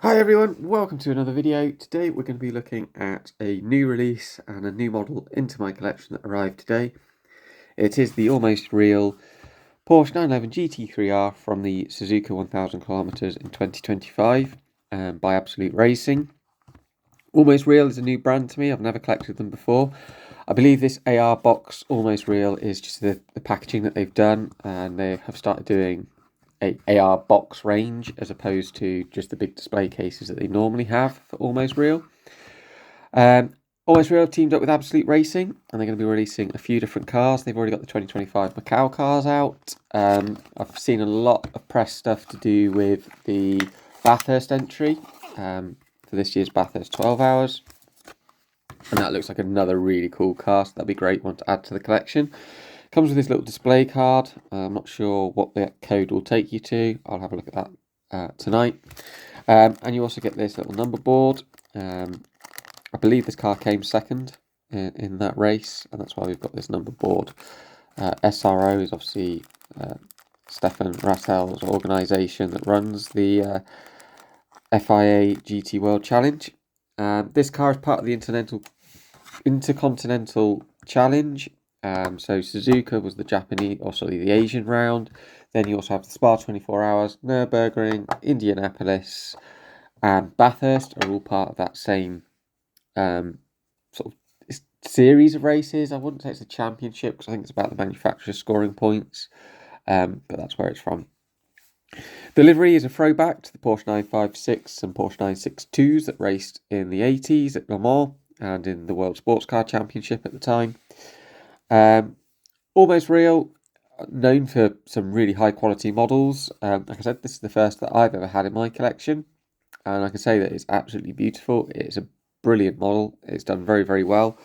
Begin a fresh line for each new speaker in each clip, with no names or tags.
Hi everyone, welcome to another video. Today we're going to be looking at a new release and a new model into my collection that arrived today. It is the almost real Porsche 911 GT3R from the Suzuka 1000km in 2025 by Absolute Racing. Almost Real is a new brand to me. I've never collected them before. I believe this AR box Almost Real is just the packaging that they've done, and they have started doing a AR box range as opposed to just the big display cases that they normally have for Almost Real. Almost Real have teamed up with Absolute Racing, and they're going to be releasing a few different cars. They've already got the 2025 Macau cars out. I've seen a lot of press stuff to do with the Bathurst entry for this year's Bathurst 12 Hours. And that looks like another really cool car, so that'd be a great one to add to the collection. Comes with this little display card. I'm not sure what the code will take you to. I'll have a look at that tonight. And you also get this little number board. I believe this car came second in that race, and that's why we've got this number board. SRO is obviously Stefan Rattel's organisation that runs the FIA GT World Challenge. This car is part of the Intercontinental Challenge. So Suzuka was the Japanese, or sorry, the Asian round. Then you also have the Spa 24 Hours, Nürburgring, Indianapolis, and Bathurst are all part of that same sort of series of races. I wouldn't say it's a championship because I think it's about the manufacturer scoring points, but that's where it's from. The livery is a throwback to the Porsche 956 and Porsche 962s that raced in the 80s at Le Mans and in the World Sports Car Championship at the time. Almost Real, known for some really high quality models. Like I said, this is the first that I've ever had in my collection, and I can say that it's absolutely beautiful. It's a brilliant model. It's done very, very well.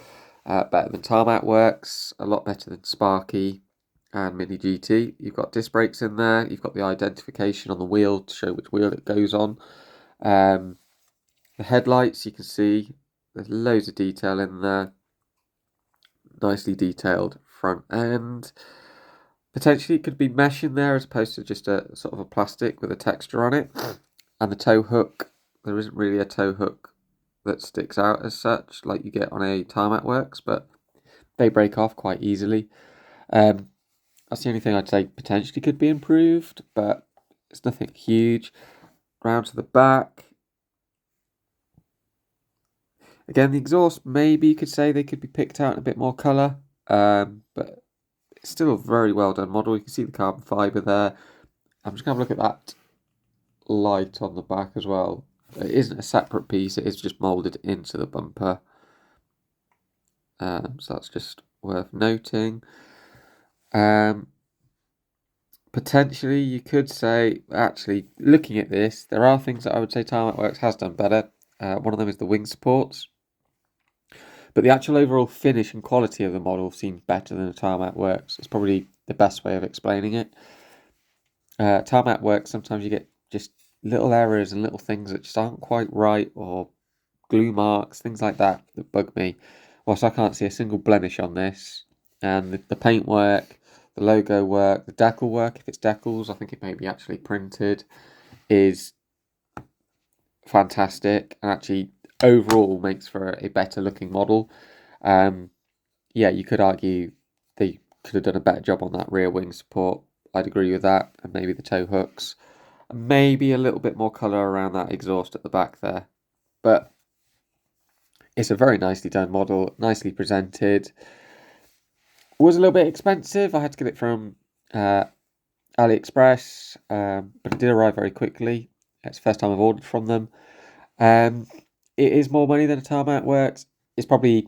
Better than Tarmac Works, a lot better than Sparky and Mini GT. You've got disc brakes in there. You've got the identification on the wheel to show which wheel it goes on. The headlights, you can see there's loads of detail in there. Nicely detailed front end. Potentially it could be mesh in there as opposed to just a sort of a plastic with a texture on it. And the tow hook, there isn't really a tow hook that sticks out as such like you get on a Tarmac Works, but they break off quite easily. That's the only thing I'd say potentially could be improved, but it's nothing huge. Round to the back. Again, the exhaust, maybe you could say they could be picked out in a bit more colour, but it's still a very well done model. You can see the carbon fibre there. I'm just going to have a look at that light on the back as well. It isn't a separate piece, it is just moulded into the bumper. So that's just worth noting. Potentially, you could say, actually, looking at this, there are things that I would say Tarmac Works has done better. One of them is the wing supports. But the actual overall finish and quality of the model seems better than the Tarmac Works. It's probably the best way of explaining it. Tarmac Works, sometimes you get just little errors and little things that just aren't quite right, or glue marks, things like that bug me. Whilst I can't see a single blemish on this, and the paintwork, the logo work, the decal work, if it's decals, I think it may be actually printed, is fantastic, and actually overall makes for a better looking model. Yeah, you could argue they could have done a better job on that rear wing support. I'd agree with that, and maybe the tow hooks, and maybe a little bit more colour around that exhaust at the back there. But it's a very nicely done model, nicely presented. Was a little bit expensive. I had to get it from AliExpress, but it did arrive very quickly. It's the first time I've ordered from them. It is more money than a Tarmac Works. It's probably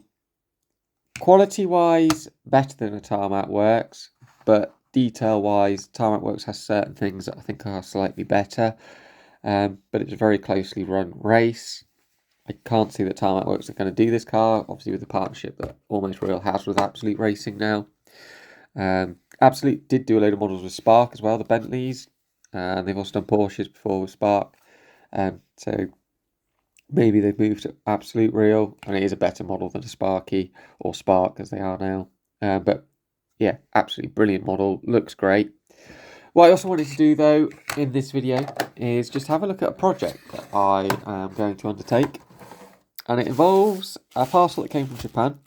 quality-wise better than a Tarmac Works, but detail-wise, Tarmac Works has certain things that I think are slightly better. But it's a very closely run race. I can't see that Tarmac Works are going to do this car, obviously with the partnership that Almost Real has with Absolute Racing now. Absolute did do a load of models with Spark as well, the Bentleys, and they've also done Porsches before with Spark. So maybe they've moved to Absolute Real, and it is a better model than a Sparky, or Spark as they are now. But yeah, absolutely brilliant model, looks great. What I also wanted to do though in this video is just have a look at a project that I am going to undertake, and it involves a parcel that came from Japan.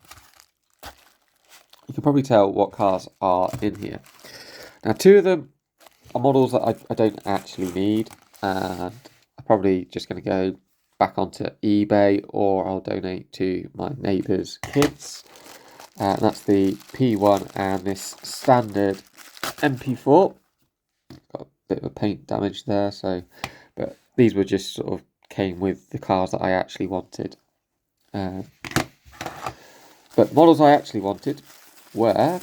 You can probably tell what cars are in here. Now, two of them are models that I don't actually need, and I'm probably just going to go back onto eBay, or I'll donate to my neighbour's kids. And that's the P1 and this standard MP4. Got a bit of a paint damage there, but these were just sort of came with the cars that I actually wanted. But models I actually wanted were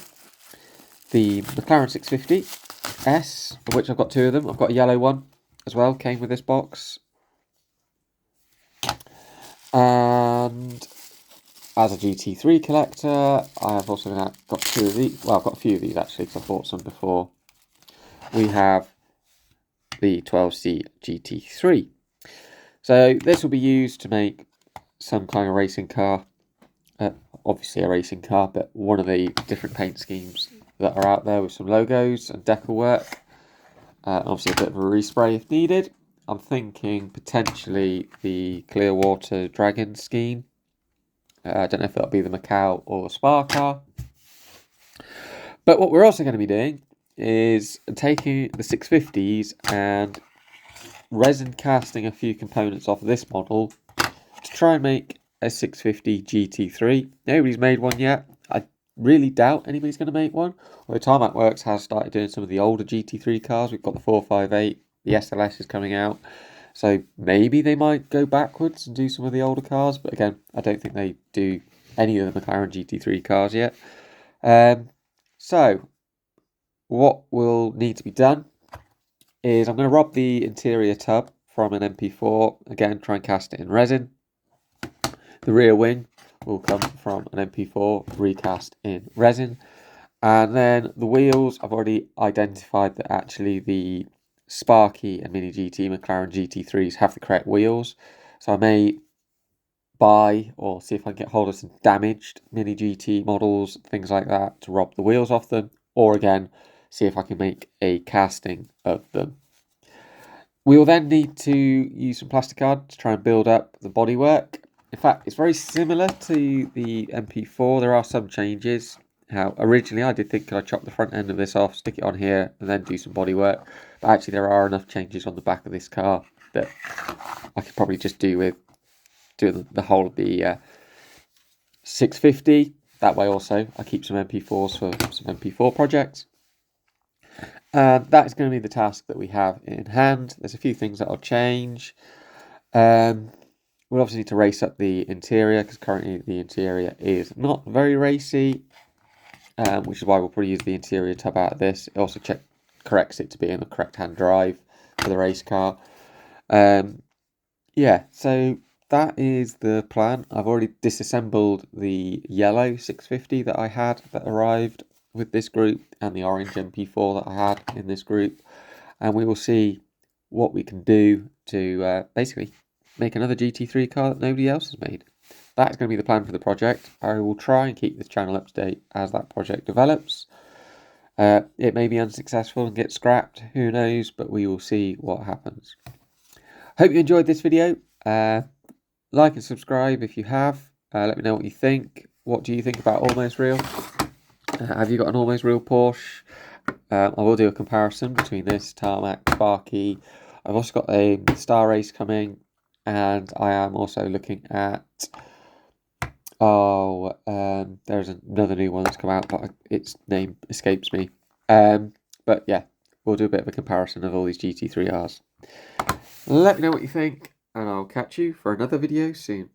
the McLaren 650S, of which I've got two of them. I've got a yellow one as well, came with this box. And as a GT3 collector, I've also got two of these. Well, I've got a few of these actually, because I bought some before. We have the 12C GT3. So this will be used to make some kind of racing car. Obviously a racing car, but one of the different paint schemes that are out there with some logos and decal work. Obviously a bit of a respray if needed. I'm thinking potentially the Clearwater Dragon scheme. I don't know if that'll be the Macau or the Spa car. But what we're also going to be doing is taking the 650s and resin casting a few components off of this model to try and make a 650 GT3. Nobody's made one yet. I really doubt anybody's going to make one. Although Tarmac Works has started doing some of the older GT3 cars. We've got the 458, the SLS is coming out. So maybe they might go backwards and do some of the older cars. But again, I don't think they do any of the McLaren GT3 cars yet. So what will need to be done is I'm going to rob the interior tub from an MP4. Again, try and cast it in resin. The rear wing will come from an MP4 recast in resin. And then the wheels, I've already identified that actually the Sparky and Mini GT McLaren GT3s have the correct wheels. So I may buy or see if I can get hold of some damaged Mini GT models, things like that, to rob the wheels off them. Or again, see if I can make a casting of them. We will then need to use some plasticard to try and build up the bodywork. In fact, it's very similar to the MP4. There are some changes. How originally I did think, could I chop the front end of this off, stick it on here, and then do some bodywork. But actually there are enough changes on the back of this car that I could probably just do with doing the whole of the 650. That way also I keep some MP4s for some MP4 projects. And that is going to be the task that we have in hand. There's a few things that I'll change. We'll obviously need to race up the interior, because currently the interior is not very racy, which is why we'll probably use the interior tub out of this. It also corrects it to be in the correct hand drive for the race car. Yeah, so that is the plan. I've already disassembled the yellow 650 that I had that arrived with this group, and the orange MP4 that I had in this group, and we will see what we can do to basically make another GT3 car that nobody else has made. That's going to be the plan for the project. I will try and keep this channel up to date as that project develops. It may be unsuccessful and get scrapped, who knows, but we will see what happens. Hope you enjoyed this video. Like and subscribe if you have. Let me know what you think. What do you think about Almost Real? Have you got an Almost Real Porsche? I will do a comparison between this, Tarmac, Sparky. I've also got a Star Race coming, and I am also looking at there's another new one that's come out, but its name escapes me. But yeah, we'll do a bit of a comparison of all these GT3Rs. Let me know what you think, and I'll catch you for another video soon.